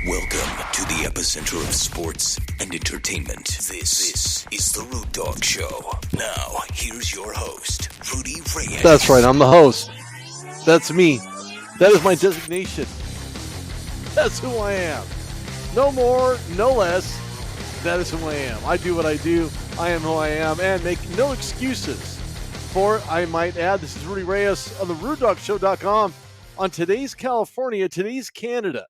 Welcome to the epicenter of sports and entertainment. This is The Rude Dog Show. Now, here's your host, Rudy Reyes. That's right, I'm the host. That's me. That is my designation. That's who I am. No more, no less. That is who I am. I do what I do. I am who I am, and make no excuses for it, I might add. This is Rudy Reyes on TheRudeDogShow.com on today's California, today's Canada.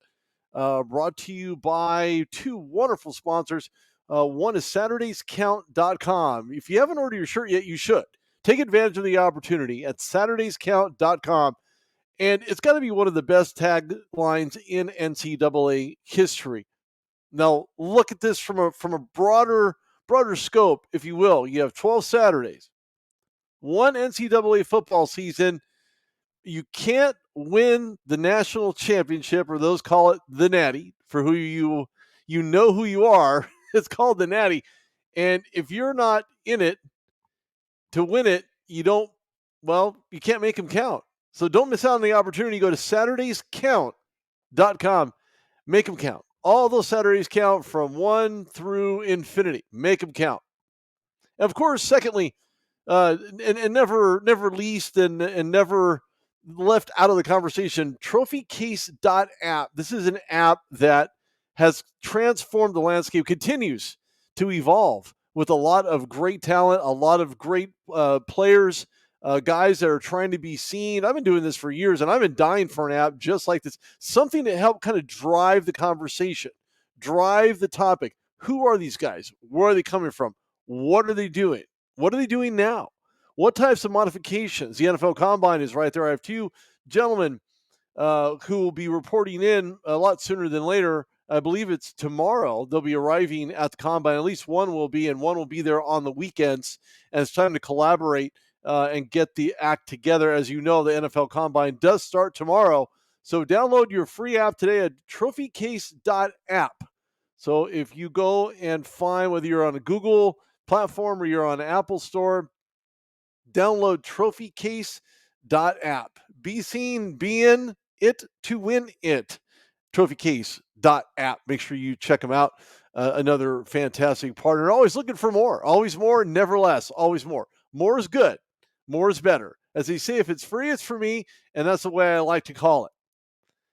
Brought to you by two wonderful sponsors. One is SaturdaysCount.com. If you haven't ordered your shirt yet, you should. Take advantage of the opportunity at SaturdaysCount.com. And it's got to be one of the best taglines in NCAA history. Now, look at this from a broader scope, if you will. You have 12 Saturdays, one NCAA football season. You can't win the national championship, or those call it the Natty, for who you know who you are. It's called the Natty. And if you're not in it to win it, you can't make them count. So don't miss out on the opportunity. Go to SaturdaysCount.com. Make them count. All those Saturdays count from 1 through infinity. Make them count. And of course, secondly, and never least and never left out of the conversation, TrophyCase.app. This is an app that has transformed the landscape, continues to evolve with a lot of great talent, a lot of great players, guys that are trying to be seen. I've been doing this for years, and I've been dying for an app just like this, something to help kind of drive the conversation, drive the topic. Who are these guys? Where are they coming from? What are they doing? What are they doing now? What types of modifications? The NFL Combine is right there. I have two gentlemen who will be reporting in a lot sooner than later. I believe it's tomorrow. They'll be arriving at the Combine. At least one will be, and one will be there on the weekends. And it's time to collaborate and get the act together. As you know, the NFL Combine does start tomorrow. So download your free app today at TrophyCase.app. So if you go and find, whether you're on a Google platform or you're on an Apple Store, download TrophyCase.app. Be seen, be in it to win it. TrophyCase.app. Make sure you check them out. Another fantastic partner. Always looking for more. Always more, never less. Always more. More is good. More is better. As they say, if it's free, it's for me, and that's the way I like to call it.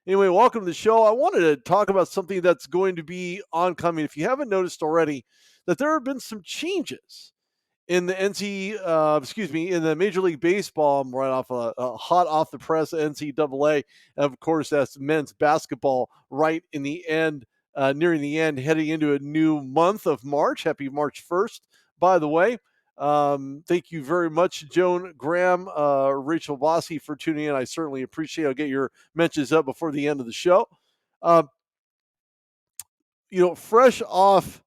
Anyway, welcome to the show. I wanted to talk about something that's going to be oncoming. If you haven't noticed already, that there have been some changes in the in the Major League Baseball. I'm right off a hot off the press NCAA. And of course, that's men's basketball right in the end, nearing the end, heading into a new month of March. Happy March 1st, by the way. Thank you very much, Joan Graham, Rachel Bossi, for tuning in. I certainly appreciate it. I'll get your mentions up before the end of the show. Fresh off,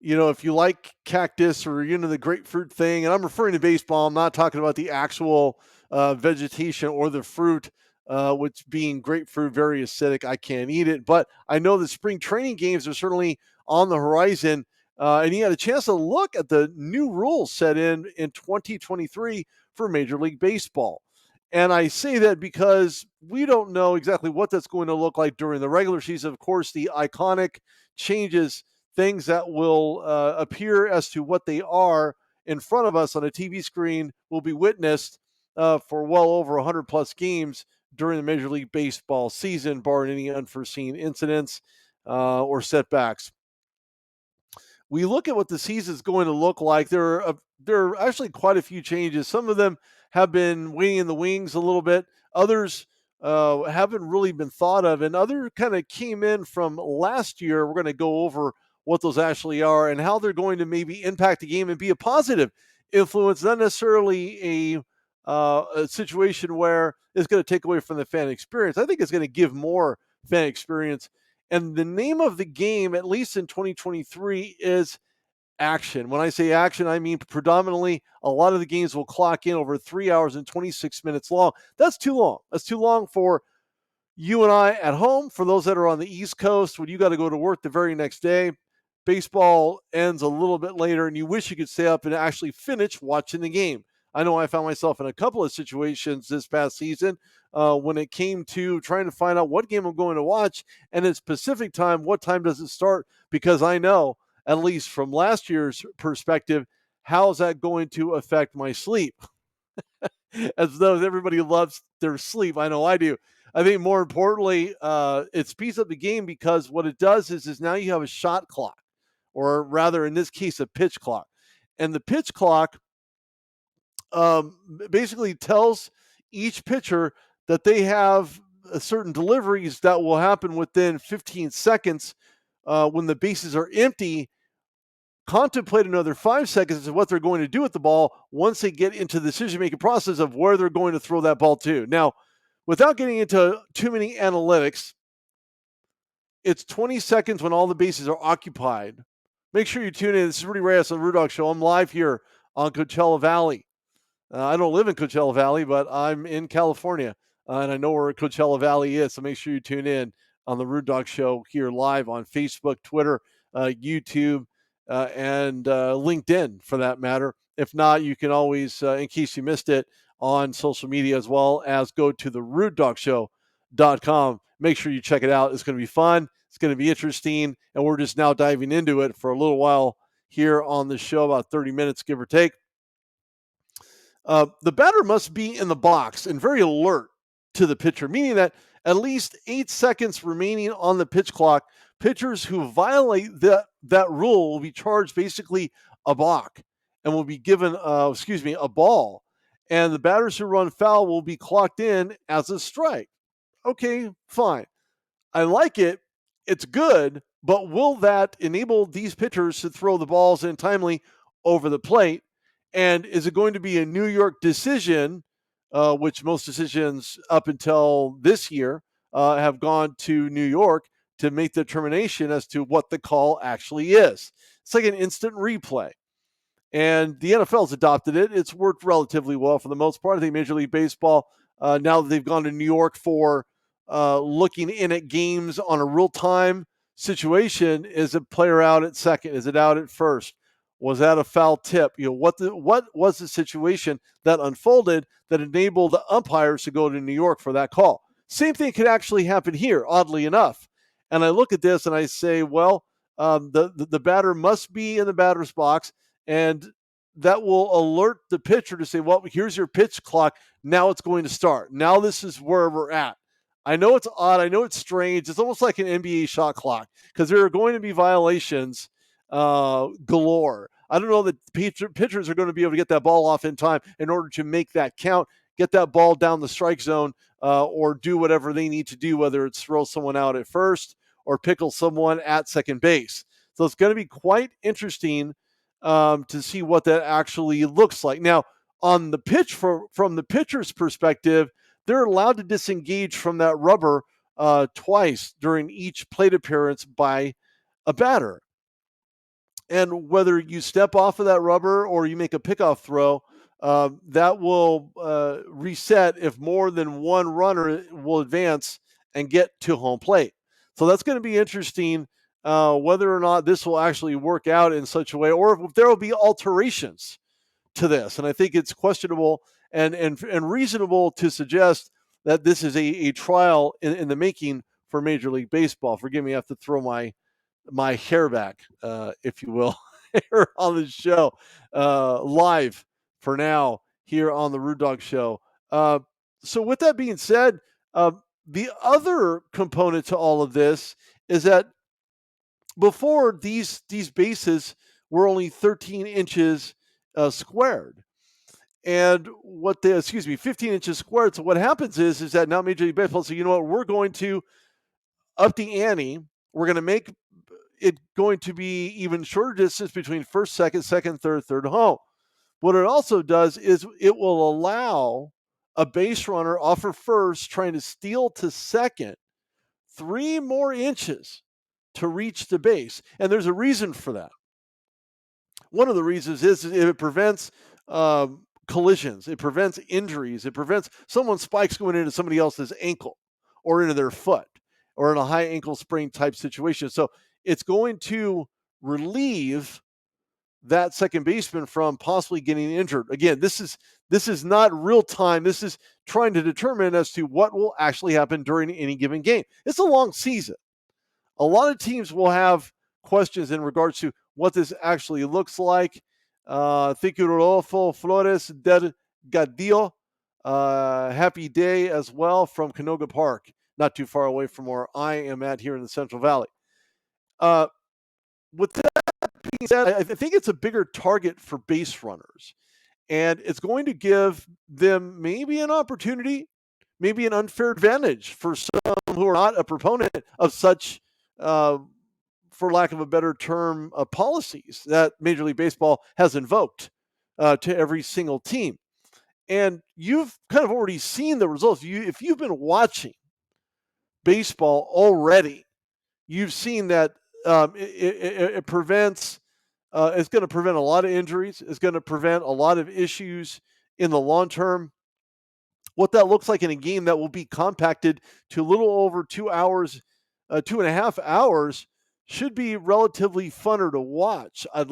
if you like cactus or you're into the grapefruit thing, and I'm referring to baseball, I'm not talking about the actual vegetation or the fruit, which being grapefruit, very acidic. I can't eat it, but I know the spring training games are certainly on the horizon. And you had a chance to look at the new rules set in 2023 for Major League Baseball. And I say that because we don't know exactly what that's going to look like during the regular season. Of course, the iconic changes, things that will appear as to what they are in front of us on a TV screen, will be witnessed for well over 100 plus games during the Major League Baseball season, barring any unforeseen incidents or setbacks. We look at what the season is going to look like. There are actually quite a few changes. Some of them have been waiting in the wings a little bit. Others haven't really been thought of, and other kind of came in from last year. We're going to go over what those actually are and how they're going to maybe impact the game and be a positive influence, not necessarily a situation where it's going to take away from the fan experience. I think it's going to give more fan experience. And the name of the game, at least in 2023, is action. When I say action, I mean predominantly a lot of the games will clock in over 3 hours and 26 minutes long. That's too long. That's too long for you and I at home. For those that are on the East Coast, when you got to go to work the very next day, baseball ends a little bit later, and you wish you could stay up and actually finish watching the game. I know I found myself in a couple of situations this past season when it came to trying to find out what game I'm going to watch and its Pacific time, what time does it start? Because I know, at least from last year's perspective, how's that going to affect my sleep? As though everybody loves their sleep. I know I do. I think more importantly, it speeds up the game because what it does is now you have a shot clock, or rather, in this case, a pitch clock. And the pitch clock basically tells each pitcher that they have certain deliveries that will happen within 15 seconds when the bases are empty. Contemplate another 5 seconds of what they're going to do with the ball once they get into the decision-making process of where they're going to throw that ball to. Now, without getting into too many analytics, it's 20 seconds when all the bases are occupied. Make sure you tune in. This is Rudy Reyes on the Rude Dog Show. I'm live here on Coachella Valley. I don't live in Coachella Valley, but I'm in California, and I know where Coachella Valley is. So make sure you tune in on the Rude Dog Show here live on Facebook, Twitter, YouTube, and LinkedIn for that matter. If not, you can always, in case you missed it, on social media as well as go to TheRudeDogShow.com. Make sure you check it out. It's going to be fun. It's going to be interesting, and we're just now diving into it for a little while here on the show, about 30 minutes, give or take. The batter must be in the box and very alert to the pitcher, meaning that at least 8 seconds remaining on the pitch clock, pitchers who violate that rule will be charged basically a balk and will be given, a ball. And the batters who run foul will be clocked in as a strike. Okay, fine. I like it. It's good, but will that enable these pitchers to throw the balls in timely over the plate? And is it going to be a New York decision, which most decisions up until this year have gone to New York to make the determination as to what the call actually is? It's like an instant replay. And the NFL's adopted it. It's worked relatively well for the most part. I think Major League Baseball, now that they've gone to New York for looking in at games on a real-time situation, is a player out at second? Is it out at first? Was that a foul tip? What was the situation that unfolded that enabled the umpires to go to New York for that call? Same thing could actually happen here, oddly enough. And I look at this and I say, well, the batter must be in the batter's box, and that will alert the pitcher to say, well, here's your pitch clock. Now it's going to start. Now this is where we're at. I know it's odd. I know it's strange. It's almost like an NBA shot clock because there are going to be violations galore. I don't know that pitchers are going to be able to get that ball off in time in order to make that count, get that ball down the strike zone, or do whatever they need to do, whether it's throw someone out at first or pickle someone at second base. So it's going to be quite interesting to see what that actually looks like. Now, on the pitch, from the pitcher's perspective, they're allowed to disengage from that rubber twice during each plate appearance by a batter. And whether you step off of that rubber or you make a pickoff throw, that will reset if more than one runner will advance and get to home plate. So that's going to be interesting whether or not this will actually work out in such a way, or if there will be alterations to this. And I think it's questionable and reasonable to suggest that this is a trial in the making for Major League Baseball. Forgive me, I have to throw my hair back, if you will, here on the show, live for now here on the Rude Dog Show. So with that being said, the other component to all of this is that before these bases were only 13 inches squared. And 15 inches squared. So what happens is that now Major League Baseball says, you know what, we're going to up the ante. We're going to make it going to be even shorter distance between first, second, third home. What it also does is it will allow a base runner off of first trying to steal to second 3 more inches to reach the base. And there's a reason for that. One of the reasons is it prevents collisions. It prevents injuries. It prevents someone spikes going into somebody else's ankle or into their foot or in a high ankle sprain type situation. So it's going to relieve that second baseman from possibly getting injured. Again, this is not real time. This is trying to determine as to what will actually happen during any given game. It's a long season. A lot of teams will have questions in regards to what this actually looks like. Thank you, Rodolfo Flores del Gadillo. Happy day as well from Canoga Park, not too far away from where I am at here in the Central Valley. With that being said, I think it's a bigger target for base runners, and it's going to give them maybe an opportunity, maybe an unfair advantage for some who are not a proponent of such, for lack of a better term, policies that Major League Baseball has invoked to every single team. And you've kind of already seen the results. If you've been watching baseball already, you've seen that it prevents. It's going to prevent a lot of injuries. It's going to prevent a lot of issues in the long term. What that looks like in a game that will be compacted to a little over 2 hours, 2.5 hours, should be relatively funner to watch. I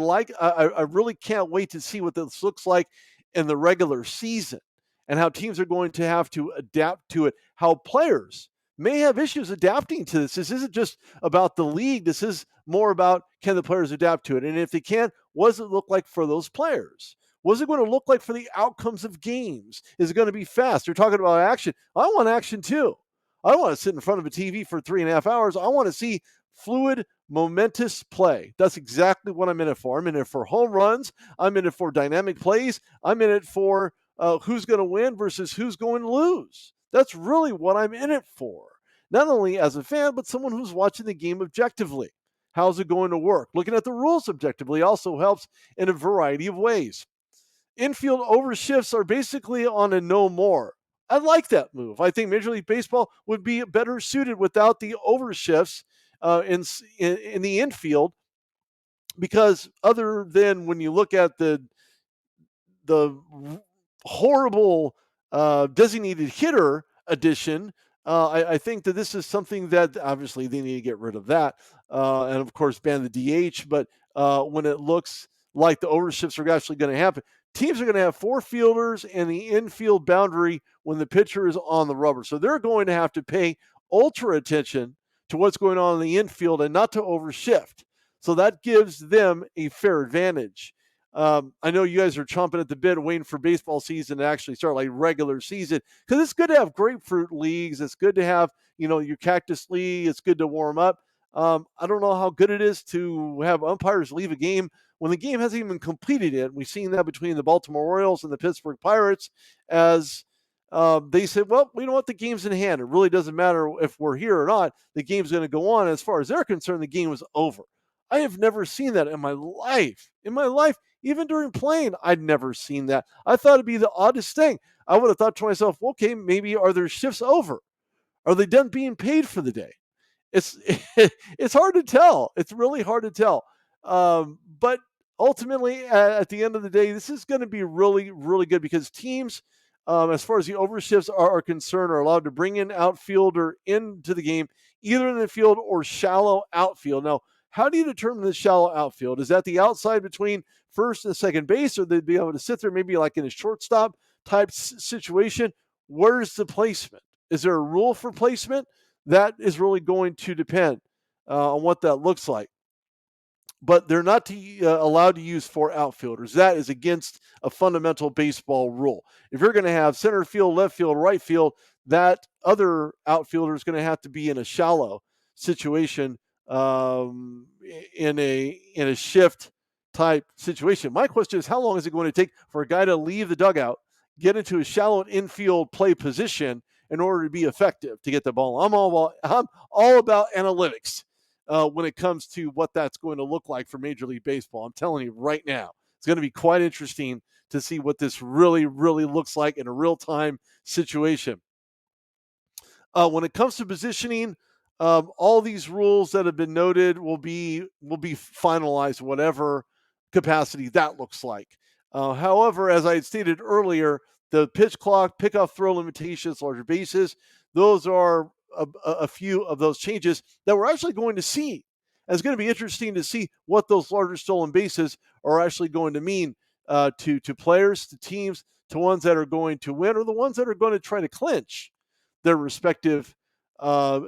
really can't wait to see what this looks like in the regular season and how teams are going to have to adapt to it, how players may have issues adapting to this. This isn't just about the league. This is more about, can the players adapt to it? And if they can, what does it look like for those players? What's it going to look like for the outcomes of games? Is it going to be fast? They're talking about action. I want action too. I don't want to sit in front of a TV for 3.5 hours. I want to see fluid, momentous play. That's exactly what I'm in it for. I'm in it for home runs. I'm in it for dynamic plays. I'm in it for who's going to win versus who's going to lose. That's really what I'm in it for. Not only as a fan, but someone who's watching the game objectively. How's it going to work? Looking at the rules objectively also helps in a variety of ways. Infield overshifts are basically on a no more. I like that move. I think Major League Baseball would be better suited without the overshifts in the infield, because other than when you look at the horrible designated hitter addition, I think that this is something that obviously they need to get rid of that, and of course ban the DH. But when it looks like the overshifts are actually going to happen, teams are going to have 4 fielders in the infield boundary when the pitcher is on the rubber. So they're going to have to pay ultra attention to what's going on in the infield and not to overshift. So that gives them a fair advantage. I know you guys are chomping at the bit waiting for baseball season to actually start, like regular season, because it's good to have grapefruit leagues. It's good to have, your cactus league. It's good to warm up. I don't know how good it is to have umpires leave a game when the game hasn't even completed yet. We've seen that between the Baltimore Orioles and the Pittsburgh Pirates, as they said, well, we know what, the game's in hand. It really doesn't matter if we're here or not. The game's going to go on. As far as they're concerned, the game was over. I have never seen that in my life. Even during playing, I'd never seen that. I thought it'd be the oddest thing. I would have thought to myself, okay, maybe are their shifts over? Are they done being paid for the day? It's it's hard to tell. It's really hard to tell. But ultimately, at the end of the day, this is going to be really, really good, because teams, as far as the overshifts are concerned, are allowed to bring in outfielder into the game, either in the field or shallow outfield. Now, how do you determine the shallow outfield? Is that the outside between first and second base, or they'd be able to sit there maybe like in a shortstop type situation? Where's the placement? Is there a rule for placement? That is really going to depend on what that looks like. But they're not allowed to use 4 outfielders. That is against a fundamental baseball rule. If you're going to have center field, left field, right field, that other outfielder is going to have to be in a shallow situation, in a shift type situation. My question is, how long is it going to take for a guy to leave the dugout, get into a shallow infield play position in order to be effective to get the ball? I'm all about analytics when it comes to what that's going to look like for Major League Baseball. I'm telling you right now, it's going to be quite interesting to see what this really, really looks like in a real-time situation. When it comes to positioning, all these rules that have been noted will be finalized, whatever capacity that looks like. However, as I had stated earlier, the pitch clock, pickoff throw limitations, larger bases, those are a few of those changes that we're actually going to see And it's going to be interesting to see what those larger stolen bases are actually going to mean to players, to teams, to ones that are going to win or the ones that are going to try to clinch their respective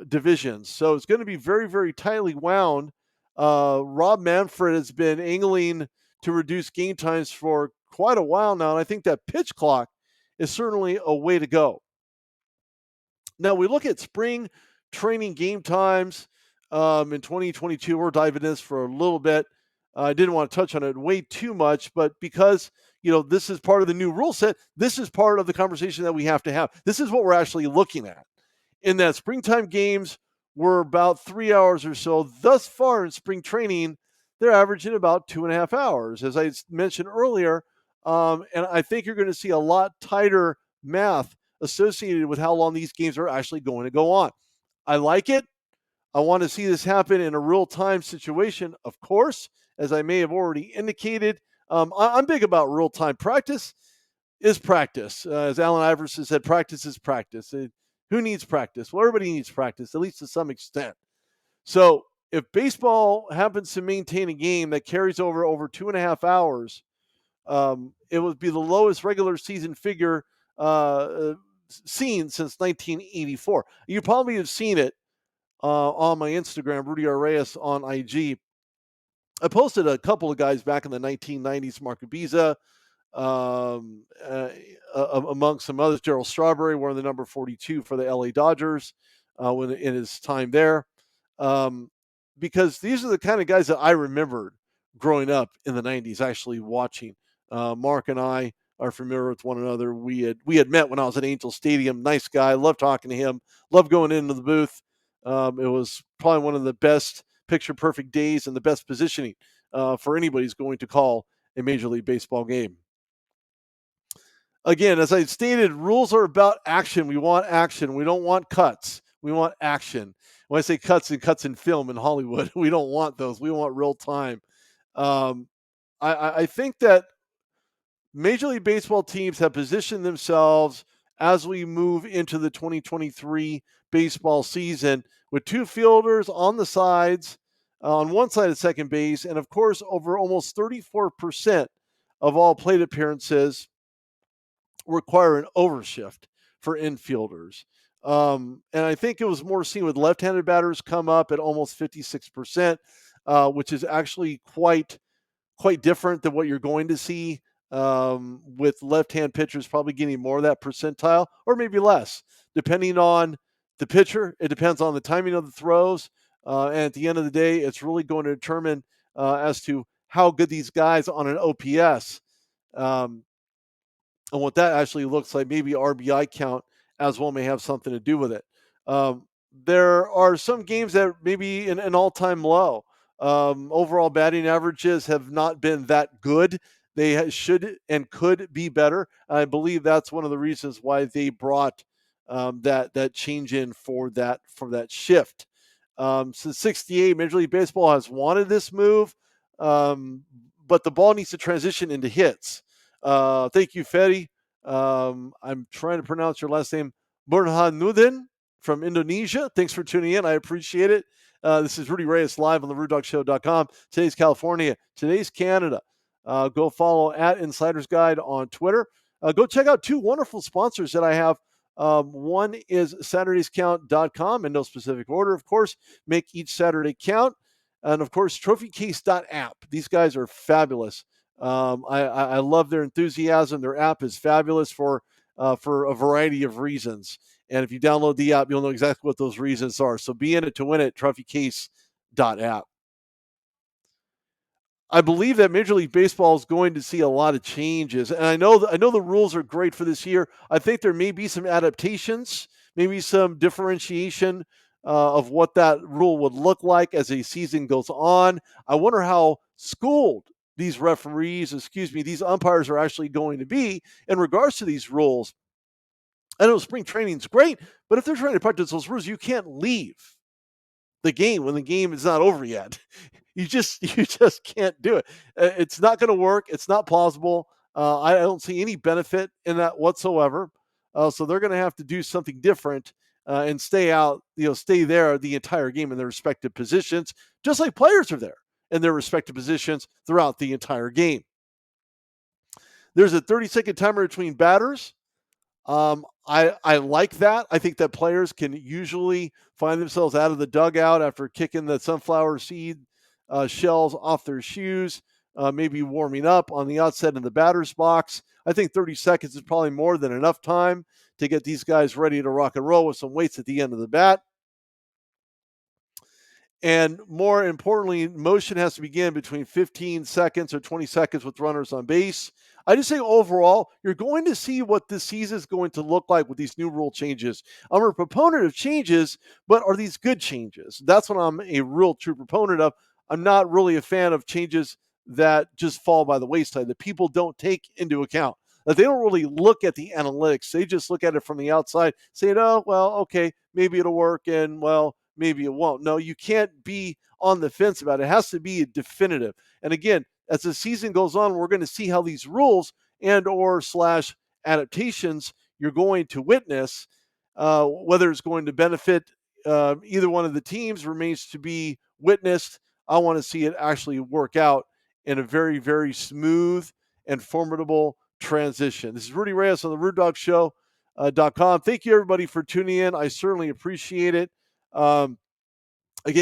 divisions. So it's going to be very, very tightly wound. Rob Manfred has been angling to reduce game times for quite a while now, and I think that pitch clock is certainly a way to go. Now, we look at spring training game times in 2022. We're diving into this for a little bit. I didn't want to touch on it way too much, but because this is part of the new rule set, this is part of the conversation that we have to have. This is what we're actually looking at. In that springtime games were about 3 hours or so. Thus far in spring training, they're averaging about 2.5 hours, as I mentioned earlier. And I think you're going to see a lot tighter math associated with how long these games are actually going to go on. I like it. I want to see this happen in a real-time situation, of course, as I may have already indicated. I'm big about real-time. Practice is practice. As Allen Iverson said, practice is practice. Who needs practice? Well, everybody needs practice, at least to some extent. So if baseball happens to maintain a game that carries over 2.5 hours, it would be the lowest regular season figure seen since 1984. You probably have seen it on my Instagram, Rudy Reyes on IG. I posted a couple of guys back in the 1990s, Mark Ibiza, among some others, Gerald Strawberry, wearing the number 42 for the LA Dodgers in his time there. Because these are the kind of guys that I remembered growing up in the 90s, actually watching. Mark and I are familiar with one another. We had met when I was at Angel Stadium. Nice guy. Loved talking to him. Loved going into the booth. It was probably one of the best picture-perfect days and the best positioning for anybody who's going to call a Major League Baseball game. Again, as I stated, rules are about action. We want action. We don't want cuts. We want action. When I say cuts in film in Hollywood, we don't want those. We want real time. I think that Major League Baseball teams have positioned themselves as we move into the 2023 baseball season with two fielders on the sides, on one side of second base, and of course, over almost 34% of all plate appearances require an overshift for infielders. And I think it was more seen with left-handed batters come up at almost 56%, which is actually quite different than what you're going to see with left-hand pitchers probably getting more of that percentile or maybe less, depending on the pitcher. It depends on the timing of the throws. And at the end of the day, it's really going to determine as to how good these guys on an OPS and what that actually looks like. Maybe RBI count as well may have something to do with it. There are some games that maybe an all-time low. Overall batting averages have not been that good. They should and could be better. I believe that's one of the reasons why they brought that change in for that shift. Since '68, Major League Baseball has wanted this move, but the ball needs to transition into hits. Thank you, Ferry. I'm trying to pronounce your last name, Burhanuddin from Indonesia. Thanks for tuning in. I appreciate it. This is Rudy Reyes live on TheRudeDogShow.com. Today's California. Today's Canada. Go follow at Insider's Guide on Twitter. Go check out two wonderful sponsors that I have. One is SaturdaysCount.com in no specific order, of course. Make each Saturday count. And, of course, TrophyCase.app. These guys are fabulous. I love their enthusiasm. Their app is fabulous for a variety of reasons. And if you download the app, you'll know exactly what those reasons are. So be in it to win it, TrophyCase.app. I believe that Major League Baseball is going to see a lot of changes. And I know the rules are great for this year. I think there may be some adaptations, maybe some differentiation of what that rule would look like as a season goes on. I wonder how schooled these these umpires are actually going to be in regards to these rules. I know spring training is great, but if they're trying to practice those rules, you can't leave the game when the game is not over yet. You just can't do it. It's not going to work. It's not plausible. I don't see any benefit in that whatsoever. So they're going to have to do something different and stay there the entire game in their respective positions, just like players are there in their respective positions throughout the entire game. There's a 30-second timer between batters. I like that. I think that players can usually find themselves out of the dugout after kicking the sunflower seed shells off their shoes, maybe warming up on the outside of the batter's box. I think 30 seconds is probably more than enough time to get these guys ready to rock and roll with some weights at the end of the bat. And more importantly, motion has to begin between 15 seconds or 20 seconds with runners on base. I just say overall, you're going to see what this season is going to look like with these new rule changes. I'm a proponent of changes, but are these good changes? That's what I'm a real true proponent of. I'm not really a fan of changes that just fall by the wayside, that people don't take into account. That they don't really look at the analytics. They just look at it from the outside, saying, oh, well, okay, maybe it'll work, and, well, maybe it won't. No, you can't be on the fence about it. It has to be definitive. And again, as the season goes on, we're going to see how these rules and or slash adaptations you're going to witness, whether it's going to benefit either one of the teams remains to be witnessed. I want to see it actually work out in a very, very smooth and formidable transition. This is Rudy Reyes on the TheRudeDogShow.com. Thank you, everybody, for tuning in. I certainly appreciate it. Again,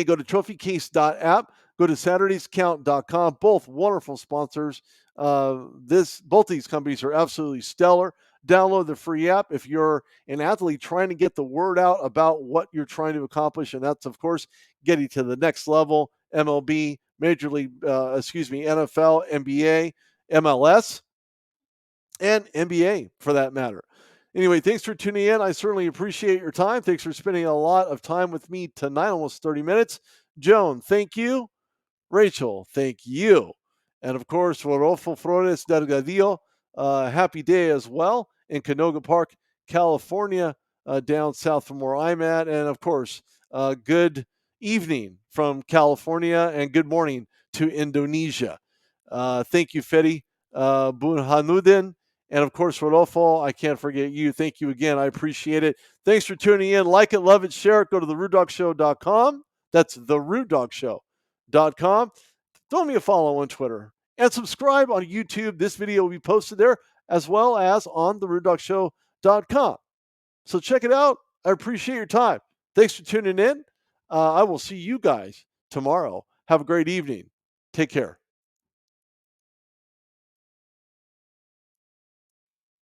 go to trophycase.app, go to SaturdaysCount.com, both wonderful sponsors. Both these companies are absolutely stellar. Download the free app if you're an athlete trying to get the word out about what you're trying to accomplish, and that's, of course, getting to the next level. MLB, NFL, NBA, MLS, and NBA for that matter. Anyway, thanks for tuning in. I certainly appreciate your time. Thanks for spending a lot of time with me tonight, almost 30 minutes. Joan, thank you. Rachel, thank you. And of course, Rodolfo Flores Delgadillo, happy day as well in Canoga Park, California, down south from where I'm at. And of course, good evening from California and good morning to Indonesia. Thank you, Fedi Bunhanudin. And of course, Rodolfo, I can't forget you. Thank you again. I appreciate it. Thanks for tuning in. Like it, love it, share it. Go to TheRudeDogShow.com. That's TheRudeDogShow.com. Throw me a follow on Twitter and subscribe on YouTube. This video will be posted there as well as on TheRudeDogShow.com. So check it out. I appreciate your time. Thanks for tuning in. I will see you guys tomorrow. Have a great evening. Take care.